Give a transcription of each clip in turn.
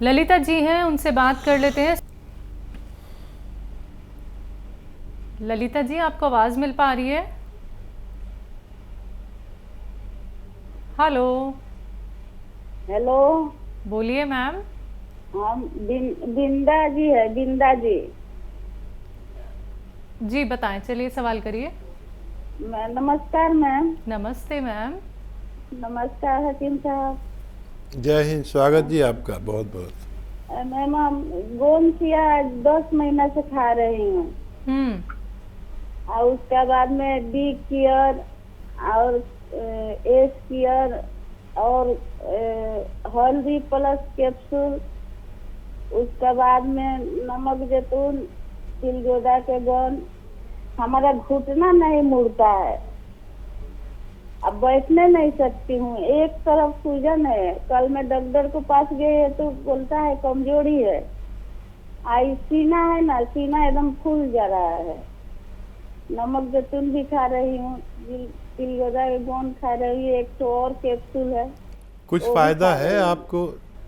ललिता जी हैं, उनसे बात कर लेते हैं। ललिता जी, आपको आवाज़ मिल पा रही है? हेलो। हेलो। बोलिए मैम। हम बिंदा जी है, बिंदा जी। जी बताएं, चलिए सवाल करिए। नमस्कार मैम। नमस्ते मैम। नमस्कार हकीम साहब। जय हिंद, स्वागत जी आपका बहुत बहुत। मैम हम गोंदसिया 10 महीना से खा रही हूँ, हम्म। और उसके बाद में डी केयर और एस केयर और हल्दी प्लस कैप्सूल, उसके बाद में नमक जैतून, तिलगोदा के गन। हमारा घुटना नहीं मुड़ता है, अब बैठने नहीं सकती हूँ, एक तरफ सूजन है। कल मैं डॉक्टर के पास गई तो बोलता है कमजोरी है। आई सीना है ना, सीना एकदम फूल जा रहा है। नमक जैतून भी खा रही हूँ, तिलगोदा के गोंद खा रही हूँ, एक तो और कैप्सूल है कुछ वो भी फायदा खा है रही हूँ। आपको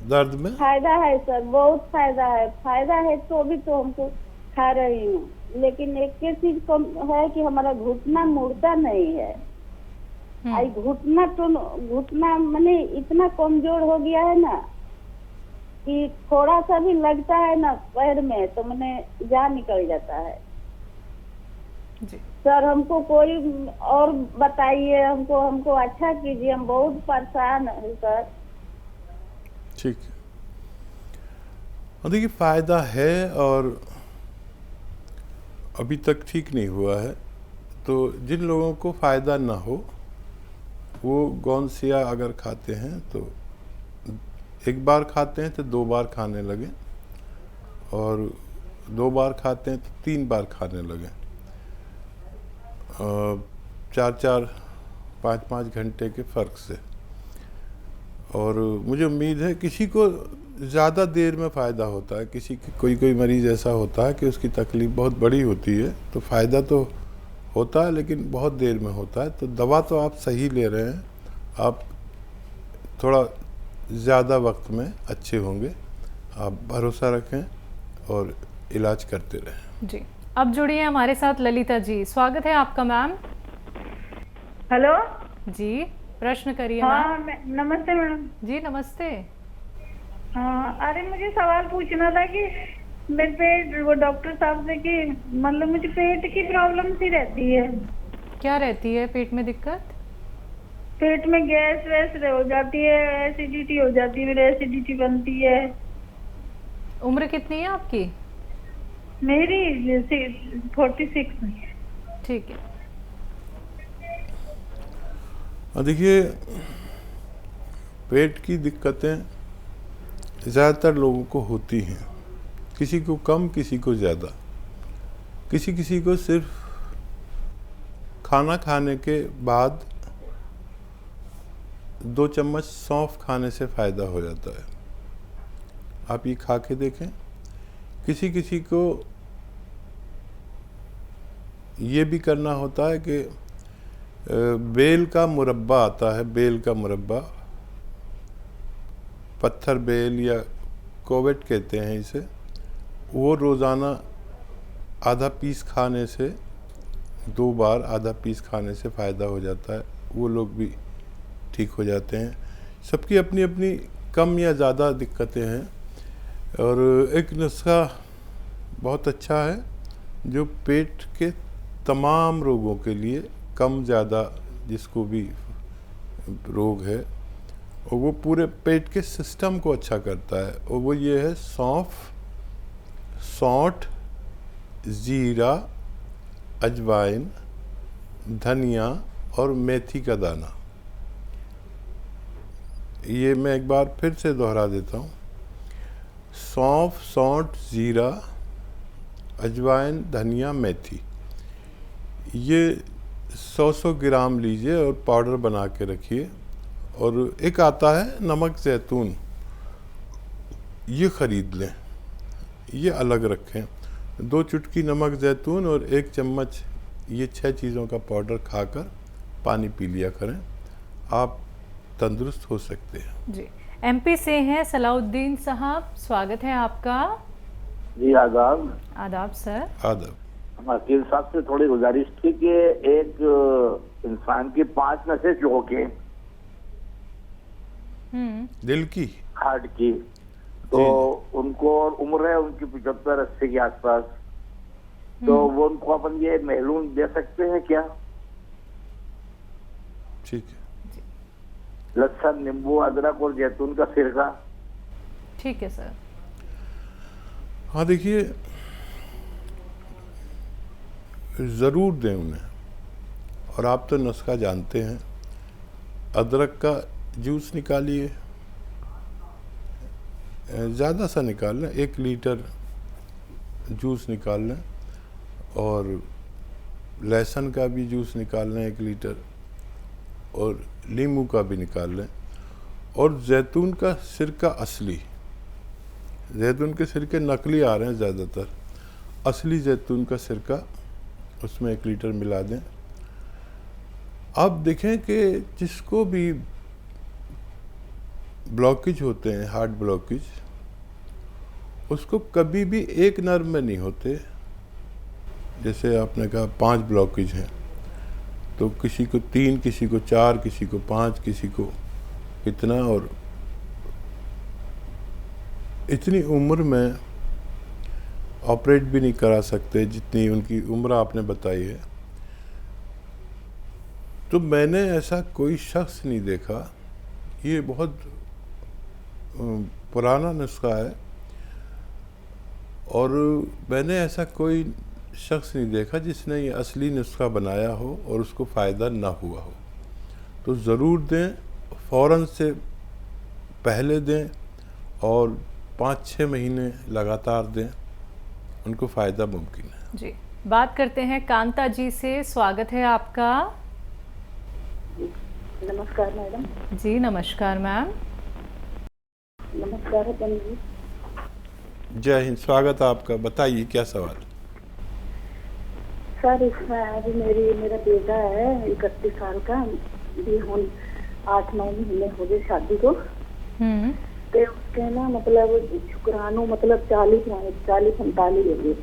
दर्द में? फायदा है सर, बहुत फायदा है। फायदा है तो भी तो हमको खा रही हूँ, लेकिन एक ही चीज कम है कि हमारा घुटना मुड़ता नहीं है। आई घुटना मैंने इतना कमजोर हो गया है ना कि थोड़ा सा भी लगता है ना पैर में तो मैंने जान निकल जाता है। जी। सर हमको कोई और बताइए, हमको हमको अच्छा कीजिए, हम बहुत परेशान है सर। ठीक है, और देखिए फायदा है और अभी तक ठीक नहीं हुआ है। तो जिन लोगों को फायदा ना हो वो गोंदसिया अगर खाते हैं तो एक बार खाते हैं तो 2 बार खाने लगे, और 2 बार खाते हैं तो 3 बार खाने लगे। 4-4 5-5 घंटे के फ़र्क से। और मुझे उम्मीद है किसी को ज़्यादा देर में फ़ायदा होता है, किसी की कोई मरीज़ ऐसा होता है कि उसकी तकलीफ़ बहुत बड़ी होती है तो फ़ायदा तो होता है लेकिन बहुत देर में होता है। तो दवा तो आप सही ले रहे हैं, आप थोड़ा ज़्यादा वक्त में अच्छे होंगे। आप भरोसा रखें और इलाज करते रहें। जी, अब जुड़िए हमारे साथ ललिता जी। स्वागत है आपका मैम। हेलो। जी, प्रश्न करिए हाँ मैम। नमस्ते मैडम। जी नमस्ते। हाँ अरे मुझे सवाल पूछना था कि मेरे पेट, वो डॉक्टर साहब से कि मतलब मुझे पेट की प्रॉब्लम सी रहती है। क्या रहती है पेट में दिक्कत? पेट में गैस वैस हो जाती है, एसिडिटी हो जाती है, मेरे एसिडिटी बनती है। उम्र कितनी है आपकी? मेरी 46। ठीक है। और देखिए पेट की दिक्कतें ज़्यादातर लोगों को होती हैं, किसी को कम किसी को ज़्यादा। किसी किसी को सिर्फ खाना खाने के बाद 2 चम्मच सौंफ खाने से फ़ायदा हो जाता है। आप ये खा के देखें। किसी किसी को ये भी करना होता है कि बेल का मुरब्बा आता है, बेल का मुरब्बा, पत्थर बेल या कोवेट कहते हैं इसे, वो रोज़ाना आधा पीस खाने से, 2 बार आधा पीस खाने से फ़ायदा हो जाता है। वो लोग भी ठीक हो जाते हैं। सबकी अपनी अपनी कम या ज़्यादा दिक्कतें हैं। और एक नुस्खा बहुत अच्छा है जो पेट के तमाम रोगों के लिए, कम ज़्यादा जिसको भी रोग है, और वो पूरे पेट के सिस्टम को अच्छा करता है। और वो ये है सौंफ, सौंठ, ज़ीरा, अजवाइन, धनिया और मेथी का दाना। ये मैं एक बार फिर से दोहरा देता हूँ। सौंफ, सौंठ, ज़ीरा, अजवाइन, धनिया, मेथी, ये 100-100 ग्राम लीजिए और पाउडर बना के रखिए। और एक आता है नमक जैतून, ये ख़रीद लें, ये अलग रखें। 2 चुटकी नमक जैतून और 1 चम्मच, ये 6 चीज़ों का पाउडर खाकर पानी पी लिया करें, आप तंदुरुस्त हो सकते हैं। जी, एमपी से हैं सलाउद्दीन साहब, स्वागत है आपका। जी आदाब। आदाब सर। आदब। वकील साहब से थोड़ी गुजारिश थी कि एक इंसान की 5 नसें चौके दिल की, हार्ट की, तो उनको और उम्र है उनकी 75-80 के आसपास, तो वो उनको अपन ये महलूम दे सकते हैं क्या? ठीक है। लहसुन, नींबू, अदरक और जैतून का सिरका। ठीक है सर। हाँ देखिए, ज़रूर दें उन्हें। और आप तो नुस्खा जानते हैं, अदरक का जूस निकालिए, ज़्यादा सा निकाल लें, 1 लीटर जूस निकाल लें, और लहसुन का भी जूस निकाल लें 1 लीटर, और नींबू का भी निकाल लें, और जैतून का सिरका असली, जैतून के सिरके नकली आ रहे हैं ज़्यादातर, असली जैतून का सिरका उसमें 1 लीटर मिला दें। आप देखें कि जिसको भी ब्लॉकेज होते हैं, हार्ट ब्लॉकेज, उसको कभी भी एक नर्व में नहीं होते। जैसे आपने कहा 5 ब्लॉकेज हैं, तो किसी को 3, किसी को 4, किसी को 5, किसी को इतना, और इतनी उम्र में ऑपरेट भी नहीं करा सकते जितनी उनकी उम्र आपने बताई है। तो मैंने ऐसा कोई शख्स नहीं देखा, ये बहुत पुराना नुस्खा है, और मैंने ऐसा कोई शख्स नहीं देखा जिसने ये असली नुस्खा बनाया हो और उसको फ़ायदा ना हुआ हो। तो ज़रूर दें, फ़ौरन से पहले दें, और 5-6 महीने लगातार दें, उनको फ़ायदा मुमकिन है। जी, बात करते हैं कांता जी से, स्वागत है आपका। नमस्कार मैडम। जी नमस्कार मैम। नमस्कार बहन जी। जय हिंद, स्वागत है आपका। बताइए क्या सवाल। सर इसमें अभी मेरा बेटा है 31 साल का, भी हम 8-9 महीने हो गए शादी को। तो उसके ना मतलब शुक्राणु मतलब 40-45 हो गए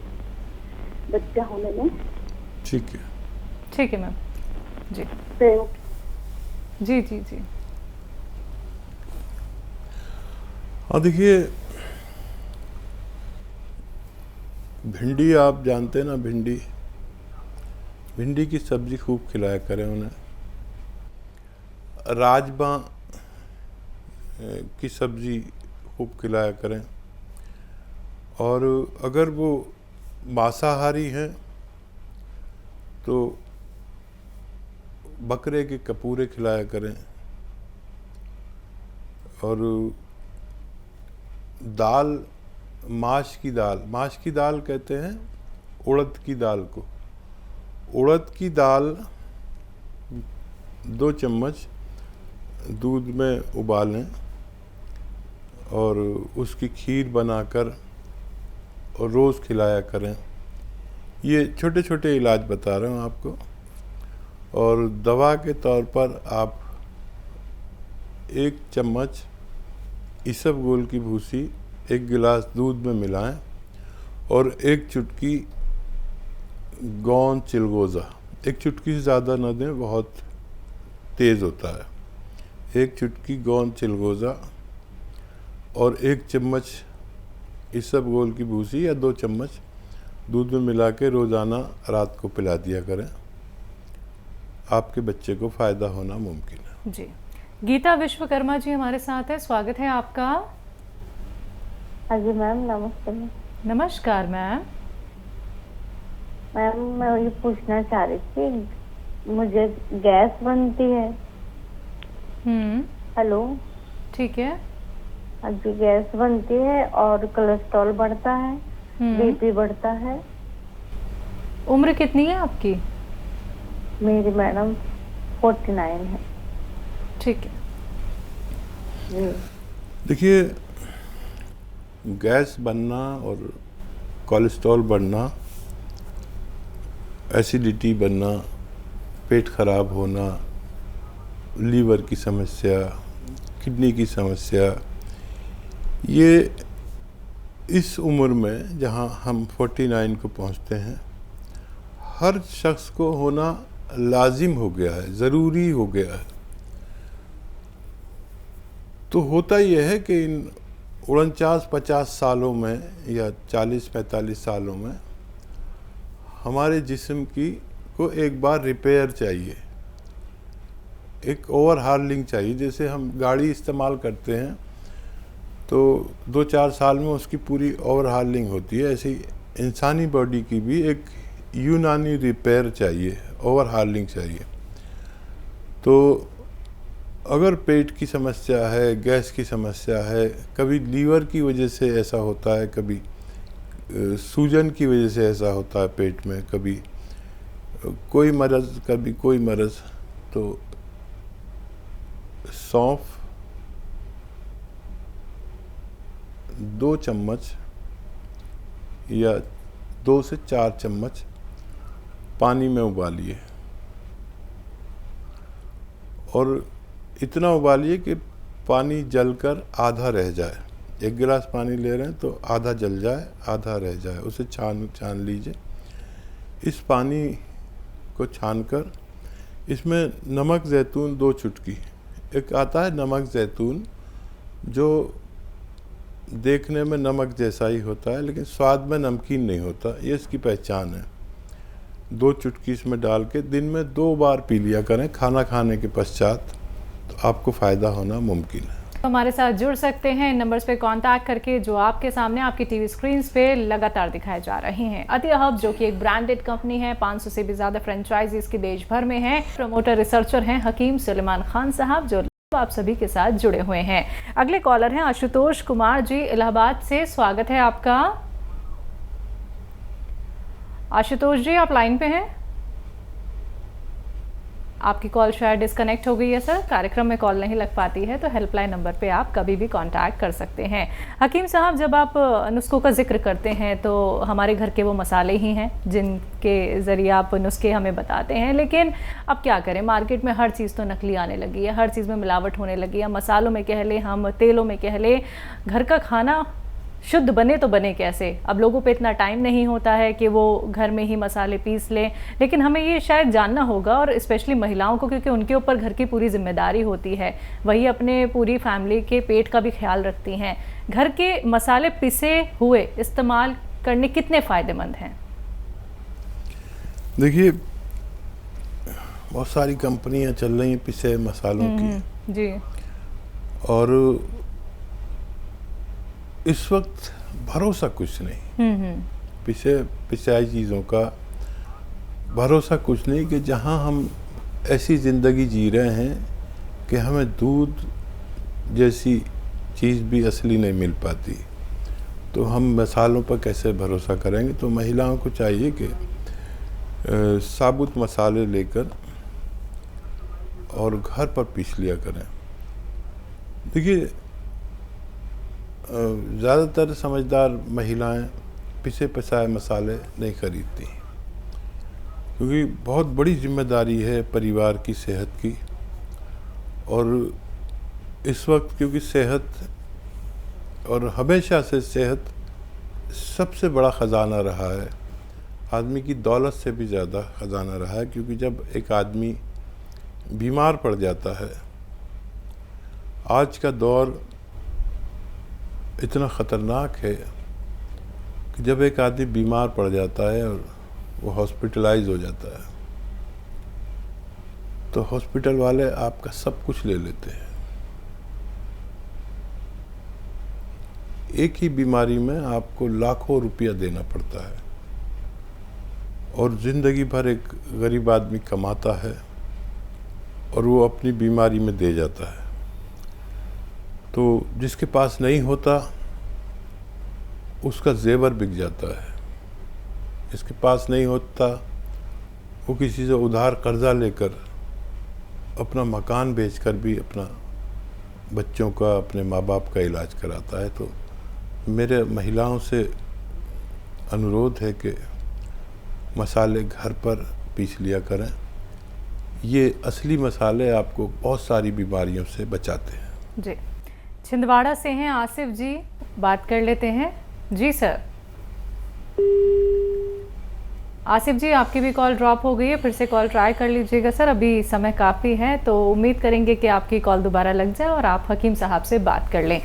बच्चा होने में। ठीक है। ठीक है मैम। जी तो जी जी जी। हाँ देखिए, भिंडी आप जानते हैं ना, भिंडी की सब्ज़ी खूब खिलाया करें उन्हें। राजमा की सब्ज़ी खूब खिलाया करें, और अगर वो मांसाहारी हैं तो बकरे के कपूरे खिलाया करें, और दाल, माश की दाल कहते हैं उड़द की दाल को। उड़द की दाल 2 चम्मच दूध में उबालें, और उसकी खीर बनाकर और रोज़ खिलाया करें। ये छोटे छोटे इलाज बता रहा हूँ आपको। और दवा के तौर पर आप 1 चम्मच इसबगोल की भूसी 1 गिलास दूध में मिलाएं, और 1 चुटकी गोंद चिलगोज़ा, 1 चुटकी से ज़्यादा न दें, बहुत तेज़ होता है। 1 चुटकी गोंद चिलगोज़ा और 1 चम्मच इसबगोल की भूसी या 2 चम्मच दूध में मिला के रोज़ाना रात को पिला दिया करें। आपके बच्चे को फ़ायदा होना मुमकिन है। जी, गीता विश्वकर्मा जी हमारे साथ है, स्वागत है आपका। हाँ जी मैम, नमस्ते। नमस्कार मैम। मैम मैं ये पूछना चाह रही थी, मुझे गैस बनती है। हेलो। ठीक है। हाँ जी, गैस बनती है और कोलेस्ट्रॉल बढ़ता है, बीपी बढ़ता है। उम्र कितनी है आपकी? मेरी मैडम 49 है। ठीक है। देखिए, गैस बनना और कोलेस्ट्रॉल बढ़ना, एसिडिटी बनना, पेट खराब होना, लीवर की समस्या, किडनी की समस्या, ये इस उम्र में जहाँ हम 49 को पहुँचते हैं, हर शख्स को होना लाजिम हो गया है, ज़रूरी हो गया है। तो होता यह है कि इन 49-50 सालों में या 40-45 सालों में हमारे जिस्म की को एक बार रिपेयर चाहिए, एक ओवरहालिंग चाहिए। जैसे हम गाड़ी इस्तेमाल करते हैं तो 2-4 साल में उसकी पूरी ओवरहालिंग होती है, ऐसे ही इंसानी बॉडी की भी एक यूनानी रिपेयर चाहिए, ओवरहालिंग चाहिए। तो अगर पेट की समस्या है, गैस की समस्या है, कभी लीवर की वजह से ऐसा होता है, कभी सूजन की वजह से ऐसा होता है पेट में, कभी कोई मर्ज़ कभी कोई मर्ज़, तो सौंफ 2 चम्मच या 2 से 4 चम्मच पानी में उबालिए और इतना उबालिए कि पानी जलकर आधा रह जाए। 1 गिलास पानी ले रहे हैं तो आधा जल जाए, आधा रह जाए, उसे छान लीजिए। इस पानी को छानकर इसमें नमक ज़ैतून 2 चुटकी, एक आता है नमक ज़ैतून जो देखने में नमक जैसा ही होता है लेकिन स्वाद में नमकीन नहीं होता, ये इसकी पहचान है। 2 चुटकी इसमें डाल के दिन में 2 बार पी लिया करें खाना खाने के पश्चात, तो आपको फ़ायदा होना मुमकिन है। हमारे साथ जुड़ सकते हैं इन नंबर्स पे कांटेक्ट करके जो आपके सामने आपकी टीवी स्क्रीन्स पे लगातार दिखाए जा रहे हैं। अतिया हब जो कि एक ब्रांडेड कंपनी है, 500 से भी ज़्यादा फ्रेंचाइजीज की देश भर में हैं। प्रमोटर रिसर्चर हैं हकीम सुलेमान खान साहब, जो आप सभी के साथ जुड़े हुए हैं। अगले कॉलर हैं आशुतोष कुमार जी इलाहाबाद से, स्वागत है आपका। आशुतोष जी आप लाइन पे हैं? आपकी कॉल शायद डिस्कनेक्ट हो गई है सर, कार्यक्रम में कॉल नहीं लग पाती है तो हेल्पलाइन नंबर पे आप कभी भी कांटेक्ट कर सकते हैं। हकीम साहब, जब आप नुस्खों का जिक्र करते हैं तो हमारे घर के वो मसाले ही हैं जिनके ज़रिए आप नुस्खे हमें बताते हैं, लेकिन अब क्या करें, मार्केट में हर चीज़ तो नकली आने लगी है, हर चीज़ में मिलावट होने लगी है। मसालों में कह ले, हम तेलों में कह ले, घर का खाना शुद्ध बने तो बने कैसे। अब लोगों पे इतना टाइम नहीं होता है कि वो घर में ही मसाले पीस लें, लेकिन हमें ये शायद जानना होगा, और स्पेशली महिलाओं को, क्योंकि उनके ऊपर घर की पूरी जिम्मेदारी होती है, वही अपने पूरी फैमिली के पेट का भी ख्याल रखती हैं। घर के मसाले पिसे हुए इस्तेमाल करने कितने फ़ायदेमंद हैं? देखिए, बहुत सारी कंपनियां चल रही हैं पिसे मसालों की जी, और इस वक्त भरोसा कुछ नहीं, पिसाई चीज़ों का भरोसा कुछ नहीं, कि जहां हम ऐसी ज़िंदगी जी रहे हैं कि हमें दूध जैसी चीज़ भी असली नहीं मिल पाती, तो हम मसालों पर कैसे भरोसा करेंगे। तो महिलाओं को चाहिए कि साबुत मसाले लेकर और घर पर पीस लिया करें। देखिए, ज़्यादातर समझदार महिलाएं पिसे पिसाए मसाले नहीं खरीदती, क्योंकि बहुत बड़ी जिम्मेदारी है परिवार की सेहत की। और इस वक्त क्योंकि सेहत, और हमेशा से सेहत सबसे बड़ा ख़जाना रहा है, आदमी की दौलत से भी ज़्यादा ख़जाना रहा है, क्योंकि जब एक आदमी बीमार पड़ जाता है, आज का दौर इतना ख़तरनाक है कि जब एक आदमी बीमार पड़ जाता है और वो हॉस्पिटलाइज हो जाता है, तो हॉस्पिटल वाले आपका सब कुछ ले लेते हैं। एक ही बीमारी में आपको लाखों रुपया देना पड़ता है, और ज़िंदगी भर एक गरीब आदमी कमाता है और वो अपनी बीमारी में दे जाता है। तो जिसके पास नहीं होता उसका जेवर बिक जाता है, जिसके पास नहीं होता वो किसी से उधार कर्जा लेकर अपना मकान बेचकर भी अपना बच्चों का, अपने माँ बाप का इलाज कराता है। तो मेरे महिलाओं से अनुरोध है कि मसाले घर पर पीस लिया करें। ये असली मसाले आपको बहुत सारी बीमारियों से बचाते हैं। जी। छिंदवाड़ा से हैं आसिफ जी, बात कर लेते हैं। जी सर। आसिफ जी, आपकी भी कॉल ड्रॉप हो गई है, फिर से कॉल ट्राई कर लीजिएगा सर, अभी समय काफ़ी है तो उम्मीद करेंगे कि आपकी कॉल दोबारा लग जाए और आप हकीम साहब से बात कर लें।